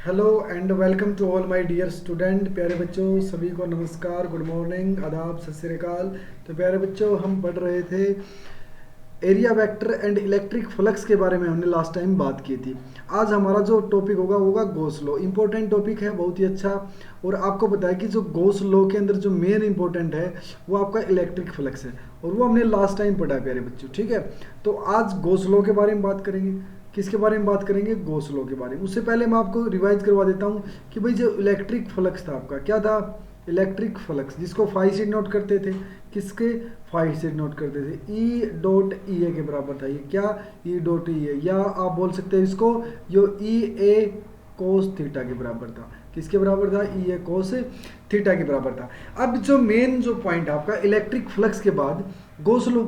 Hello and welcome to all my dear student. प्यारे बच्चों सभी को नमस्कार, गुड मॉर्निंग, आदाब, सत श्री अकाल। तो प्यारे बच्चों हम पढ़ रहे थे area vector and electric flux के बारे में। हमने लास्ट टाइम बात की थी। आज हमारा जो टॉपिक होगा गॉस लॉ। इंपॉर्टेंट टॉपिक है, बहुत ही अच्छा। और आपको पता है कि जो गॉस लॉ के अंदर जो मेन इंपॉर्टेंट है वो आपका इलेक्ट्रिक फ्लक्स है, और वो हमने लास्ट टाइम पढ़ा है प्यारे बच्चों। ठीक है, तो आज गॉस लॉ के बारे में बात करेंगे। किसके बारे में बात करेंगे? गॉस लॉ के बारे में। उससे पहले मैं आपको रिवाइज करवा देता हूँ कि भाई जो इलेक्ट्रिक फ्लक्स था आपका, क्या था? इलेक्ट्रिक फ्लक्स, जिसको फाई से नोट करते थे। किसके? फाई से नोट करते थे। ई डॉट ई ए के बराबर था ये। क्या? ई डॉट ई ए, या आप बोल सकते हैं इसको यो ई ए कोस थीटा के बराबर था। किसके बराबर था? ई ए कोस थीटा के बराबर था। अब जो मेन जो पॉइंट है आपका इलेक्ट्रिक फ्लक्स के बाद गॉस लॉ।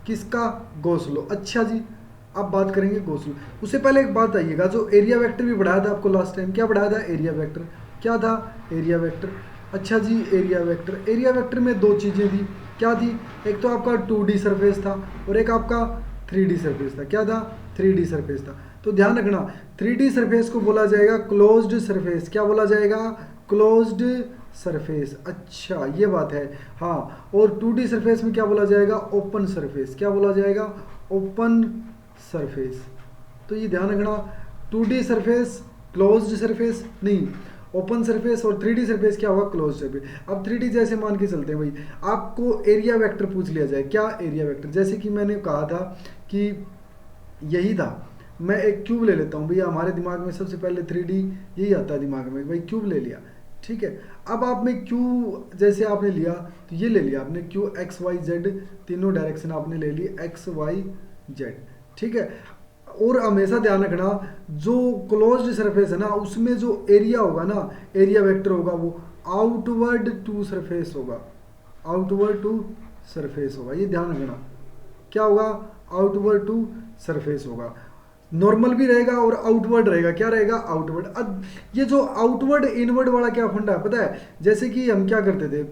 किसका? Gauss law. अच्छा जी, अब बात करेंगे गॉस लॉ। उससे पहले एक बात आइएगा, जो एरिया वेक्टर भी पढ़ाया था आपको लास्ट टाइम। क्या पढ़ाया था? Area vector. क्या था? Area vector. अच्छा जी, एरिया वेक्टर। एरिया वेक्टर में दो चीज़ें थी। क्या थी? एक तो आपका 2D सरफेस था और एक आपका 3D सरफेस था। क्या था? 3D सरफेस था। तो ध्यान रखना, 3D सरफेस को बोला जाएगा क्लोज्ड सरफेस। क्या बोला जाएगा? Closed surface. अच्छा, ये बात है। हाँ, और 2D सरफेस में क्या बोला जाएगा? Open surface. क्या बोला जाएगा? Open surface. तो ये ध्यान रखना, 2D सरफेस क्लोज्ड सरफेस नहीं, ओपन सरफेस। और 3D सरफेस क्या होगा? Close surface. अब 3D जैसे मान के चलते हैं भाई, आपको एरिया वेक्टर पूछ लिया जाए। क्या? Area vector. जैसे कि मैंने कहा था कि यही था, मैं एक क्यूब ले लेता हूँ भैया। हमारे दिमाग में सबसे पहले 3D यही आता है दिमाग में, भाई क्यूब ले लिया। ठीक है, अब आप में क्यू जैसे आपने लिया तो ये ले लिया आपने क्यू एक्स वाई जेड, तीनों डायरेक्शन आपने ले ली एक्स वाई जेड। ठीक है, और हमेशा ध्यान रखना, जो क्लोज्ड सरफेस है ना उसमें जो एरिया होगा ना, एरिया वेक्टर होगा वो आउटवर्ड टू सरफेस होगा। आउटवर्ड टू सरफेस होगा, ये ध्यान रखना। क्या होगा? आउटवर्ड टू सरफेस होगा। नॉर्मल भी रहेगा और आउटवर्ड रहेगा। क्या रहेगा? आउटवर्ड। अब ये जो आउटवर्ड इनवर्ड वाला क्या फंडा है पता है? जैसे कि हम क्या करते थे,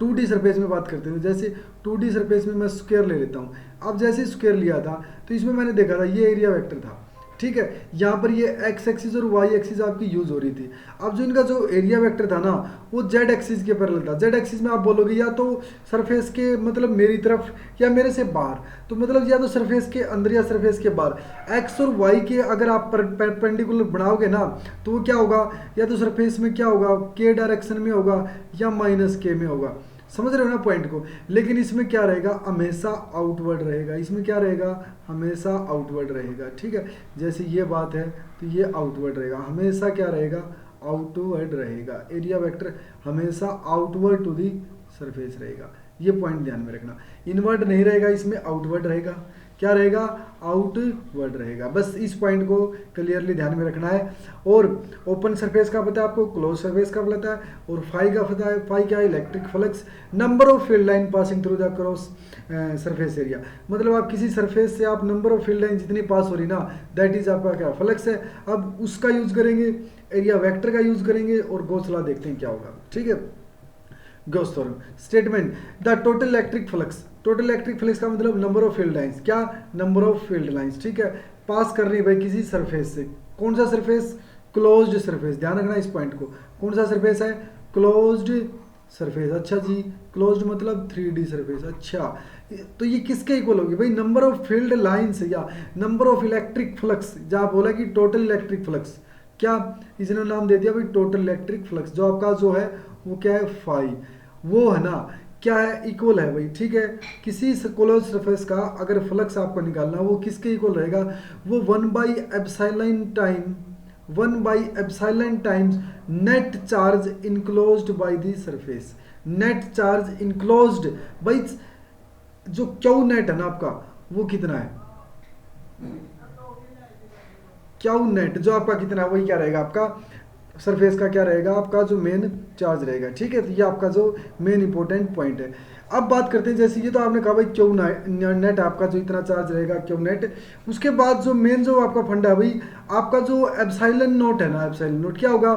2D सरफेस में बात करते थे। जैसे 2D सरफेस में मैं स्क्वायर ले लेता हूँ। अब जैसे स्क्वायर लिया था तो इसमें मैंने देखा था ये एरिया वेक्टर था। ठीक है, यहाँ पर ये एक्स एक्सिस और वाई एक्सिस आपकी यूज हो रही थी। अब जो इनका जो एरिया वेक्टर था ना वो जेड एक्सिस के पैरेलल था। जेड एक्सिस में आप बोलोगे या तो सरफेस के मतलब मेरी तरफ या मेरे से बाहर, तो मतलब या तो सरफेस के अंदर या सरफेस के बाहर। एक्स और वाई के अगर आप परपेंडिकुलर बनाओगे ना तो वो क्या होगा? या तो सरफेस में क्या होगा? के डायरेक्शन में होगा या माइनस के में होगा। समझ रहे हो ना पॉइंट को? लेकिन इसमें क्या रहेगा? हमेशा आउटवर्ड रहेगा। इसमें क्या रहेगा? हमेशा आउटवर्ड रहेगा। ठीक है, जैसे ये बात है तो ये आउटवर्ड रहेगा। हमेशा क्या रहेगा? आउटवर्ड रहेगा। एरिया वेक्टर हमेशा आउटवर्ड टू दी सरफेस रहेगा। ये पॉइंट ध्यान में रखना। इनवर्ड नहीं रहेगा, इसमें आउटवर्ड रहेगा। क्या रहेगा? आउटवर्ड रहेगा। बस इस पॉइंट को क्लियरली ध्यान में रखना है। और ओपन सरफेस का पता है आपको, क्लोज सरफेस का पता है, और फाई का पता है। फाई क्या है? Electric flux, number of field line passing through the cross surface area. मतलब आप किसी सरफेस से आप नंबर ऑफ फील्ड लाइन जितनी पास हो रही ना, दैट इज आपका क्या? फ्लक्स है। अब उसका यूज करेंगे, एरिया वेक्टर का यूज करेंगे, और गॉस लॉ देखते हैं क्या होगा। ठीक है, Gauss theorem statement, the total electric flux. Total electric flux का मतलब नंबर ऑफ फील्ड लाइंस। क्या? Number of field lines. ठीक है, पास कर रही है भाई किसी सरफेस से। कौन सा सरफेस? Closed surface. ध्यान रखना इस पॉइंट को। कौन सा सरफेस है? Closed surface. अच्छा जी, क्लोज्ड मतलब 3D सरफेस। अच्छा, तो ये किसके इक्वल होगी भाई? नंबर ऑफ फील्ड लाइंस या नंबर ऑफ इलेक्ट्रिक फ्लक्स। जहाँ बोला कि टोटल इलेक्ट्रिक फ्लक्स, क्या इसने नाम दे दिया भाई टोटल इलेक्ट्रिक फ्लक्स। जो आपका जो है वो क्या है? फाई। वो है ना क्या है? इक्वल है भाई। ठीक है, किसी क्लोज सरफेस का अगर फ्लक्स आपको निकालना वो किसके इक्वल रहेगा? वो 1/एप्सिलॉन टाइम 1/एप्सिलॉन times net charge enclosed by the surface. Net charge enclosed भाई, जो क्यू नेट है ना आपका वो कितना है? क्यू नेट जो आपका कितना है वही क्या रहेगा? आपका सरफेस का क्या रहेगा? आपका जो मेन चार्ज रहेगा। ठीक है, तो ये आपका जो मेन इंपॉर्टेंट पॉइंट है। अब बात करते हैं, जैसे ये तो आपने कहा भाई क्यू नेट आपका जो इतना चार्ज रहेगा क्यू नेट। उसके बाद जो मेन जो आपका फंडा है भाई, आपका जो एप्सिलॉन नोट है ना, एप्सिलॉन नोट क्या होगा?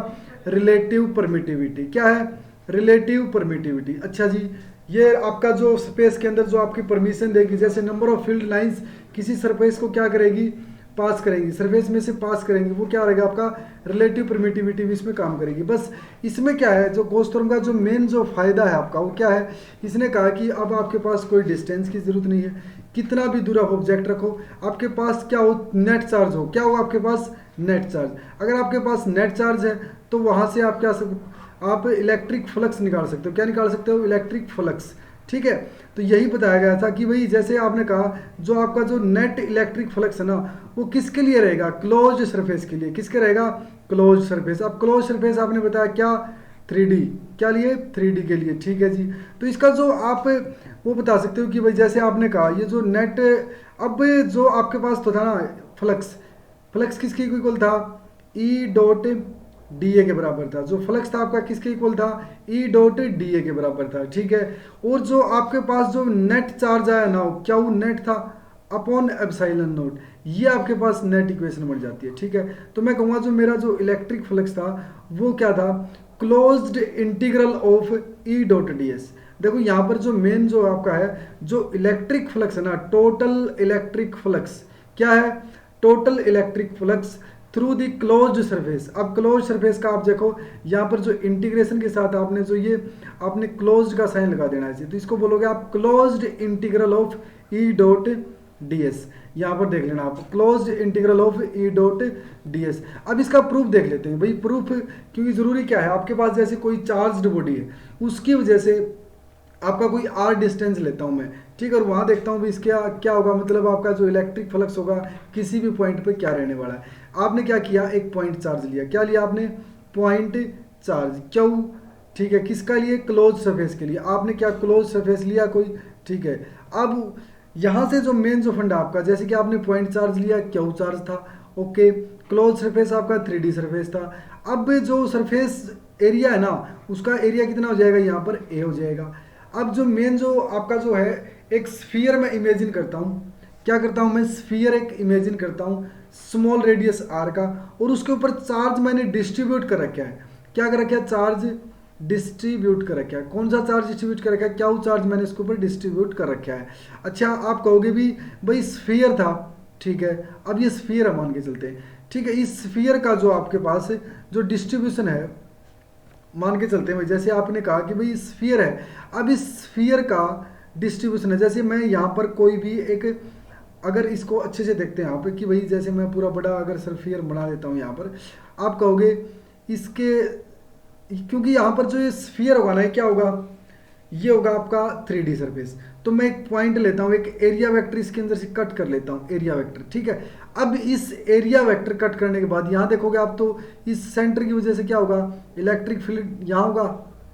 Relative permittivity. क्या है? Relative permittivity. अच्छा जी, ये आपका जो स्पेस के अंदर जो आपकी परमिशन देगी, जैसे नंबर ऑफ फील्ड लाइंस किसी सरफेस को क्या करेगी? पास करेंगी, सरफेस में से पास करेंगी, वो क्या रहेगा आपका रिलेटिव परमिटिविटी भी इसमें काम करेगी। बस इसमें क्या है, जो गॉस थ्योरम का जो मेन जो फायदा है आपका वो क्या है, इसने कहा कि अब आपके पास कोई डिस्टेंस की जरूरत नहीं है, कितना भी दूर आप ऑब्जेक्ट रखो आपके पास क्या हो, नेट चार्ज हो, क्या हो आपके पास नेट चार्ज। अगर आपके पास नेट चार्ज है तो वहाँ से आप क्या आप इलेक्ट्रिक फ्लक्स निकाल सकते हो। क्या निकाल सकते हो, इलेक्ट्रिक फ्लक्स। ठीक है, तो यही बताया गया था कि भाई जैसे आपने कहा जो आपका जो नेट इलेक्ट्रिक फ्लक्स है ना वो किसके लिए रहेगा, क्लोज सरफेस के लिए। किसके रहेगा, क्लोज सरफेस। अब क्लोज सरफेस आपने बताया क्या, 3D, क्या लिए 3D के लिए। ठीक है जी, तो इसका जो आप वो बता सकते हो कि भाई जैसे आपने कहा ये जो नेट, अब जो आपके पास तो था ना फ्लक्स, फ्लक्स किसके इक्वल था, ई डॉट डी ए के बराबर था। जो फ्लक्स था आपका किसके इक्वल था, ई डॉट डी ए के बराबर था। ठीक है, और जो आपके पास जो नेट चार्ज आया ना क्या वो नेट था अपॉन एप्सिलॉन नॉट, ये आपके पास नेट इक्वेशन बन जाती है। ठीक है, तो मैं कहूँगा जो मेरा जो इलेक्ट्रिक फ्लक्स था वो क्या था, closed integral of E dot D S. देखो यहाँ पर जो मेन जो आपका है जो इलेक्ट्रिक फ्लक्स है ना, टोटल इलेक्ट्रिक फ्लक्स क्या है, total electric flux through the closed surface. अब क्लोज सरफेस का आप देखो यहाँ पर जो इंटीग्रेशन के साथ आपने जो ये आपने क्लोज्ड का साइन लगा देना है, तो इसको बोलोगे आप closed integral of E dot D S. यहाँ पर देख लेना आप closed integral of E dot D S. अब इसका प्रूफ देख लेते हैं भाई, प्रूफ क्योंकि जरूरी क्या है, आपके पास जैसे कोई चार्ज्ड बॉडी है उसकी वजह से आपका कोई आर डिस्टेंस लेता हूं मैं, ठीक है, और वहां देखता हूं भी इसका क्या होगा, मतलब आपका जो इलेक्ट्रिक फ्लक्स होगा किसी भी पॉइंट पे क्या रहने वाला है। आपने क्या किया, एक पॉइंट चार्ज लिया, क्या लिया आपने, पॉइंट चार्ज। क्यों, ठीक है, किसका लिए, क्लोज सरफेस के लिए। आपने क्या क्लोज सरफेस लिया कोई, ठीक है। अब यहां से जो मेन जो फंडा आपका, जैसे कि आपने पॉइंट चार्ज लिया, क्यू चार्ज था, ओके, क्लोज सरफेस आपका 3D सरफेस था। अब जो सरफेस एरिया है ना उसका एरिया कितना हो जाएगा, यहाँ पर ए हो जाएगा। अब जो मेन जो आपका जो है एक स्फीयर मैं इमेजिन करता हूँ, क्या करता हूँ मैं, स्फीयर एक इमेजिन करता हूँ स्मॉल रेडियस आर का, और उसके ऊपर चार्ज मैंने डिस्ट्रीब्यूट कर रखा है। क्या कर रखा है, चार्ज डिस्ट्रीब्यूट कर रखा है। कौन सा चार्ज डिस्ट्रीब्यूट कर रखा है, क्या चार्ज मैंने इसके ऊपर डिस्ट्रीब्यूट कर रखा है। अच्छा, आप कहोगे भी भाई स्फीयर था, ठीक है, अब ये स्फीयर है मान के चलते हैं, ठीक है, इस स्फीयर का जो आपके पास जो डिस्ट्रीब्यूशन है मान के चलते हैं, जैसे आपने कहा कि भाई स्फीयर है, अब इस स्फीयर का डिस्ट्रीब्यूशन है, जैसे मैं यहाँ पर कोई भी एक, अगर इसको अच्छे से देखते हैं यहाँ पे कि भाई जैसे मैं पूरा बड़ा अगर स्फीयर बना देता हूँ यहाँ पर, आप कहोगे इसके, क्योंकि यहाँ पर जो ये स्फीयर होगा ना ये क्या होगा, ये होगा आपका 3D सरफेस। तो मैं एक पॉइंट लेता हूँ, एक एरिया वेक्टर इसके अंदर से कट कर लेता हूँ, एरिया वेक्टर, ठीक है। अब इस एरिया वेक्टर कट करने के बाद यहाँ देखोगे आप, तो इस सेंटर की वजह से क्या होगा, इलेक्ट्रिक फील्ड यहाँ होगा,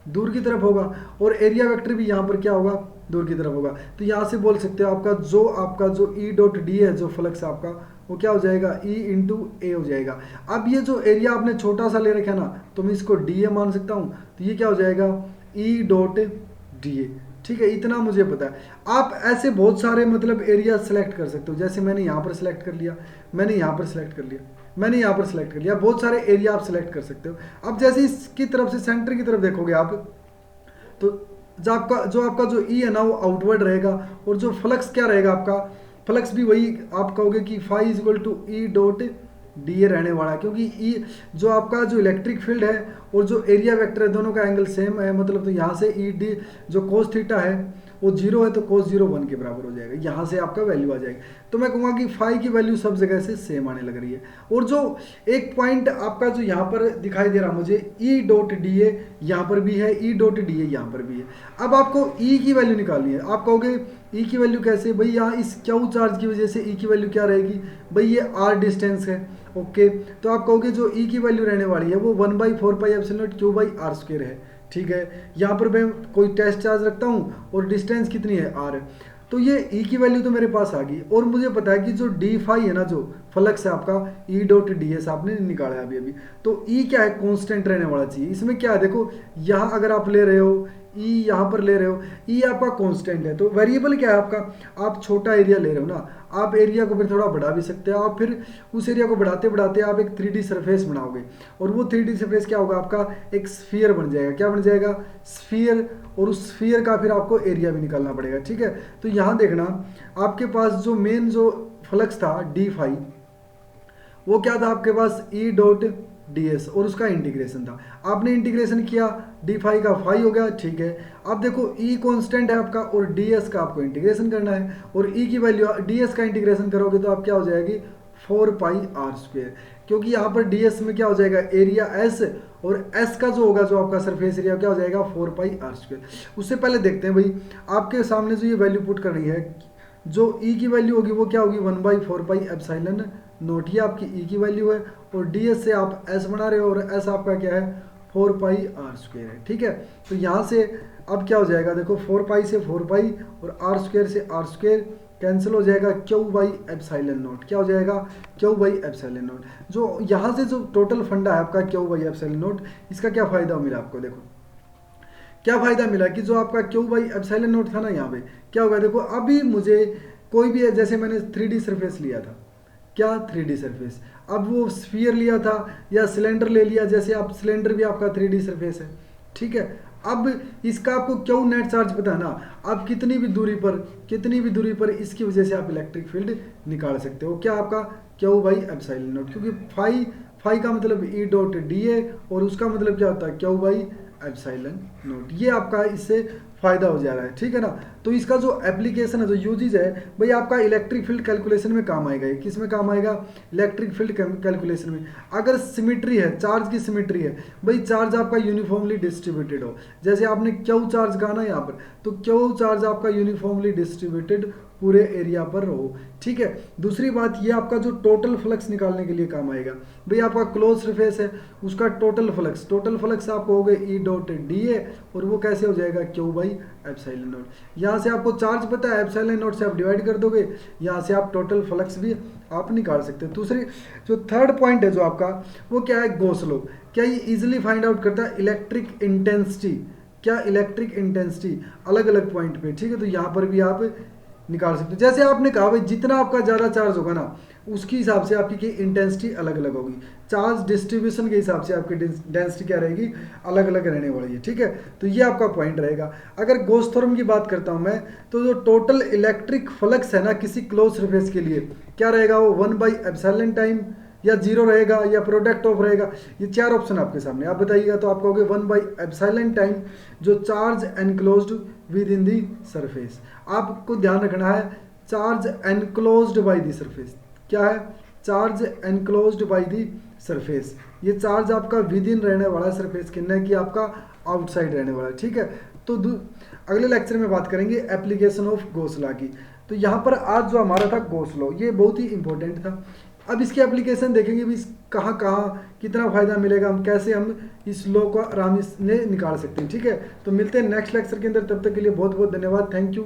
दूर की तरफ होगा, और एरिया वेक्टर भी यहाँ पर क्या होगा, दूर की तरफ होगा। तो यहाँ से बोल सकते हो आपका जो ई डॉट डी है, जो फ्लक्स आपका वो क्या हो जाएगा, ई इंटू ए हो जाएगा। अब ये जो एरिया आपने छोटा सा ले रखा है ना, तो मैं इसको डी ए मान सकता हूँ, तो ये क्या हो जाएगा, ई डॉट डी ए, ठीक है, इतना मुझे पता है। आप ऐसे बहुत सारे मतलब एरिया सेलेक्ट कर सकते हो, जैसे मैंने यहाँ पर सेलेक्ट कर लिया, मैंने यहाँ पर सेलेक्ट कर लिया, मैंने यहाँ पर सेलेक्ट कर लिया, बहुत सारे एरिया आप सेलेक्ट कर सकते हो। अब जैसे इसकी तरफ से सेंटर की तरफ देखोगे आप, तो जो आपका जो ई है ना वो आउटवर्ड रहेगा, और जो फ्लक्स क्या रहेगा आपका, फ्लक्स भी वही आप कहोगे कि phi is equal to E dot D A रहने वाला है, क्योंकि ई जो आपका जो इलेक्ट्रिक फील्ड है और जो एरिया वेक्टर है दोनों का एंगल सेम है, मतलब तो यहाँ से ई डी जो कोस थीटा है वो 0 है, तो कोस 0 1 के बराबर हो जाएगा, यहाँ से आपका वैल्यू आ जाएगा। तो मैं कहूँगा कि फाई की वैल्यू सब जगह से सेम आने लग रही है। और जो एक पॉइंट आपका जो यहाँ पर दिखाई दे रहा मुझे, ई डॉट डी ए यहाँ पर भी है, ई डॉट डी ए यहाँ पर भी है। अब आपको ई की वैल्यू निकालनी है। आप कहोगे ई की वैल्यू कैसे, भाई यहाँ इस क्यू चार्ज की वजह से ई की वैल्यू क्या रहेगी, भाई ये आर डिस्टेंस है, ओके। तो आप कहोगे जो ई की वैल्यू रहने वाली है वो 1/4πε क्यू बाई आर स्क्वायर है, ठीक है। यहाँ पर मैं कोई टेस्ट चार्ज रखता हूँ और डिस्टेंस कितनी है, आर है, तो ये ई की वैल्यू तो मेरे पास आ गई। और मुझे पता है कि जो डी फाई है ना, जो फ्लक्स है आपका ई डॉट डी एस आपने निकाला है अभी, तो ई क्या है, कांस्टेंट रहने वाला चाहिए। इसमें क्या है, देखो यहाँ अगर आप ले रहे हो ई, यहाँ पर ले रहे हो ई आपका कांस्टेंट है, तो वेरिएबल क्या है आपका, आप छोटा एरिया ले रहे हो ना, आप एरिया को फिर थोड़ा बढ़ा भी सकते हो, आप फिर उस एरिया को बढ़ाते बढ़ाते आप एक 3D सरफेस बनाओगे, और वो 3D सरफेस क्या होगा आपका, एक स्फीयर बन जाएगा। क्या बन जाएगा, स्फीयर, और उस स्फीयर का फिर आपको एरिया भी निकालना पड़ेगा, ठीक है। तो यहाँ देखना आपके पास जो मेन जो फ्लक्स था डी फाई, वो क्या था आपके पास, ई डॉट डी एस, और उसका इंटीग्रेशन था। आपने इंटीग्रेशन किया, डी फाई का फाई हो गया, ठीक है। अब देखो ई कांस्टेंट है आपका और डी एस का आपको इंटीग्रेशन करना है, और ई की वैल्यू डी एस का इंटीग्रेशन करोगे तो आप क्या हो जाएगी 4πr², क्योंकि यहाँ पर डी एस में क्या हो जाएगा एरिया एस, और एस का जो होगा जो आपका सरफेस एरिया क्या हो जाएगा 4πr²। उससे पहले देखते हैं भाई, आपके सामने जो ये वैल्यू पुट करनी है, जो ई की वैल्यू होगी वो क्या होगी 1/4πε0, ये आपकी ई की वैल्यू है, और डी एस से आप एस बना रहे हो, और एस आपका क्या है 4πr² है, ठीक है। तो यहाँ से अब क्या हो जाएगा, देखो 4π से 4π और r² से r² कैंसिल हो जाएगा, Q/ε0, क्या हो जाएगा Q/ε0। जो यहाँ से जो टोटल फंडा है आपका Q/ε0, इसका क्या फ़ायदा मिला आपको, देखो क्या फ़ायदा मिला कि जो आपका Q/ε0 था ना, यहाँ पे क्या होगा, देखो अभी मुझे कोई भी है, जैसे मैंने 3D सरफेस लिया था, क्या 3D सरफेस, अब वो स्फीयर लिया था या सिलेंडर ले लिया, जैसे आप सिलेंडर भी आपका 3D सरफेस है, ठीक है। अब इसका आपको क्यों नेट चार्ज पता है ना, आप कितनी भी दूरी पर इसकी वजह से आप इलेक्ट्रिक फील्ड निकाल सकते हो, क्या आपका Q/ε0, क्योंकि फाई का मतलब ई डॉट डी है, और उसका मतलब क्या होता है Q/ε0, ये आपका इससे फायदा हो जा रहा है, ठीक है ना। तो इसका जो एप्लीकेशन है, जो यूजेज है भाई, आपका इलेक्ट्रिक फील्ड कैलकुलेशन में काम आएगा। किस में काम आएगा, इलेक्ट्रिक फील्ड कैलकुलेशन में। अगर सिमिट्री है, चार्ज की सिमिट्री है भाई, चार्ज आपका यूनिफॉर्मली डिस्ट्रीब्यूटेड हो, जैसे आपने क्यू चार्ज कहा ना यहाँ पर, तो क्यू चार्ज आपका यूनिफॉर्मली डिस्ट्रीब्यूटेड पूरे एरिया पर हो, ठीक है। दूसरी बात, ये आपका जो टोटल फ्लक्स निकालने के लिए काम आएगा भाई, आपका क्लोज सरफेस है, उसका टोटल फ्लक्स आपको हो गए ई डॉट डी ए, और वो कैसे हो जाएगा Q/ε0। यहाँ से आपको चार्ज पता है, ε0 से आप डिवाइड कर दोगे, यहाँ से आप टोटल फ्लक्स भी आप निकाल सकते हो। दूसरी जो थर्ड पॉइंट है जो आपका, वो क्या है, गॉस लॉ। क्या ये इजिली फाइंड आउट करता है इलेक्ट्रिक इंटेंसिटी, क्या इलेक्ट्रिक इंटेंसिटी अलग अलग पॉइंट पे, ठीक है। तो यहाँ पर भी आप निकाल सकते हो। जैसे आपने कहा भाई, जितना आपका ज़्यादा चार्ज होगा ना, उसके हिसाब से आपकी इंटेंसिटी अलग अलग होगी, चार्ज डिस्ट्रीब्यूशन के हिसाब से आपकी डेंसिटी क्या रहेगी, अलग अलग रहने वाली है, ठीक है। तो ये आपका पॉइंट रहेगा। अगर गॉस थ्योरम की बात करता हूँ मैं, तो जो टोटल इलेक्ट्रिक फ्लक्स है ना किसी क्लोज सरफेस के लिए, क्या रहेगा, वो 1/ε टाइम या 0 रहेगा या प्रोडक्ट ऑफ रहेगा। ये चार ऑप्शन आपके सामने, आप बताइएगा। तो आप कहोगे 1/ε टाइम जो charge enclosed with in the surface. आपको ध्यान रखना है, charge enclosed by the surface, क्या है, charge enclosed by the surface. ये चार्ज आपका विद इन रहने वाला सरफेस के, न कि आपका आउटसाइड रहने वाला, ठीक है। तो अगले लेक्चर में बात करेंगे एप्लीकेशन ऑफ गॉस लॉ की। तो यहाँ पर आज जो हमारा था गॉस लॉ, ये बहुत ही इंपॉर्टेंट था। अब इसकी एप्लीकेशन देखेंगे भी, कहाँ कहाँ कितना फ़ायदा मिलेगा, हम कैसे हम इस लॉ को आराम से निकाल सकते हैं, ठीक है। तो मिलते हैं नेक्स्ट लेक्चर के अंदर, तब तक के लिए बहुत बहुत धन्यवाद, थैंक यू।